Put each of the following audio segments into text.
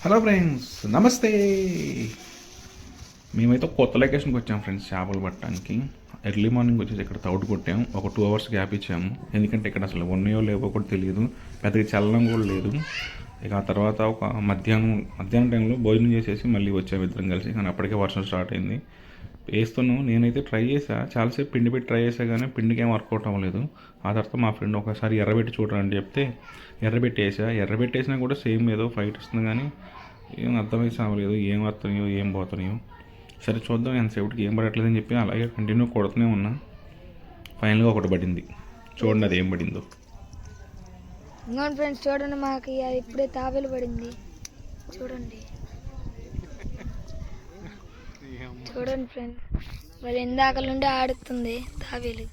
Hello friends, నమస్తే. మేమైతే కొత్త లొకేషన్కి వచ్చాము ఫ్రెండ్స్ చేపలు పట్టడానికి. ఎర్లీ మార్నింగ్ వచ్చేసి ఇక్కడ తౌడు కొట్టాము. ఒక 2 అవర్స్ గ్యాప్ ఇచ్చాము, ఎందుకంటే ఇక్కడ అసలు ఉన్నాయో లేవో కూడా తెలియదు, పెద్దగా చల్లడం కూడా లేదు. ఇక ఆ తర్వాత ఒక మధ్యాహ్నం టైంలో భోజనం చేసేసి మళ్ళీ వచ్చాము ఇద్దరం కలిసి. కానీ అప్పటికే వర్షం స్టార్ట్ అయింది. వేస్తున్నాం, నేనైతే ట్రై చేసా, చాలాసేపు పిండి పెట్టి ట్రై చేసా కానీ పిండికి ఏం వర్కౌట్ అవ్వలేదు. ఆ తర్వాత మా ఫ్రెండ్ ఒకసారి ఎర్రబెట్టి చూడరని చెప్తే ఎర్రబెట్టేసినా కూడా సేమ్ ఏదో ఫైట్ వస్తుంది కానీ ఏం అర్థమైతే అవ్వలేదు, ఏం వస్తున్నాయో ఏం పోతున్నాయో. సరే చూద్దాం, ఎంతసేపటికి ఏం పడట్లేదని చెప్పి అలాగే కంటిన్యూ కొడుతూనే ఉన్నా. ఫైనల్గా ఒకటి పడింది. చూడండి అది ఏం పడిందో. ఇంకోండి ఫ్రెండ్స్, చూడండి మాకు ఇప్పుడే తాబేలు పడింది. చూడండి చూడండి ఫ్రెండ్స్, మరి ఇందాక నుండి ఆడుతుంది తాబేలు.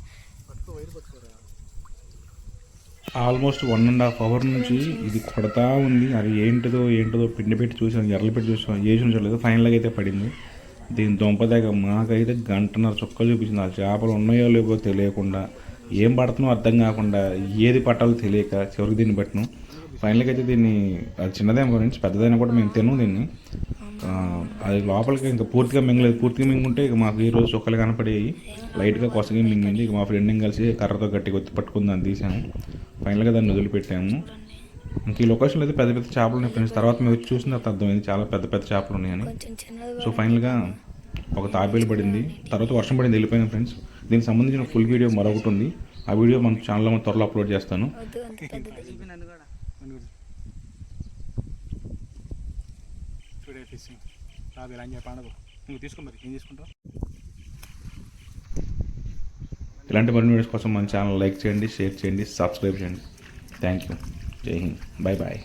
ఆల్మోస్ట్ 1.5 hours నుంచి ఇది కొడతా ఉంది. అది ఏంటిదో పిండి పెట్టి చూసాను, ఎర్రలు పెట్టి చూసాను, చేసి చూడలేదు. ఫైనల్గా అయితే పడింది. దీని దొంపదాక మాకైతే 1.5 చుక్కలు చూపించింది. ఆ చేపలు ఉన్నాయో లేవో తెలియకుండా, ఏం పడుతున్నాయో అర్థం కాకుండా, ఏది పట్టాలో తెలియక చివరికి దీన్ని పట్టినాం. ఫైనల్గా అయితే దీన్ని, అది చిన్నదేమో నుంచి పెద్దదైనా కూడా మేము తిన్నాం దీన్ని. అది లోపలికి ఇంకా పూర్తిగా మింగలేదు. పూర్తిగా మింగుంటే ఇక మాకు ఈరోజు చుక్కలు కనపడేవి. లైట్గా కొసగా మింగింది. ఇక మా ఫ్రెండ్ని కలిసి కర్రతో గట్టిగా ఒత్తి పట్టుకుని దాన్ని తీసాము. ఫైనల్గా దాన్ని వదిలిపెట్టాము. ఇంక ఈ లొకేషన్లో అయితే పెద్ద పెద్ద చేపలు ఉన్నాయి ఫ్రెండ్స్. తర్వాత మేము చూసిన తర్వాత అర్థమైంది చాలా పెద్ద పెద్ద చేపలు ఉన్నాయని. సో ఫైనల్గా ఒక తాబేలు పడింది, తర్వాత వర్షం పడింది, వెళ్ళిపోయింది ఫ్రెండ్స్. దీనికి సంబంధించిన ఫుల్ వీడియో మరొకటి ఉంది. ఆ వీడియో మన ఛానల్లో త్వరలో అప్లోడ్ చేస్తాను. ఇలాంటి మరిన్ని వీడియోస్ కోసం మన ఛానల్ లైక్ చేయండి, షేర్ చేయండి, సబ్స్క్రైబ్ చేయండి. Thank you. జై హింద్. Bye bye.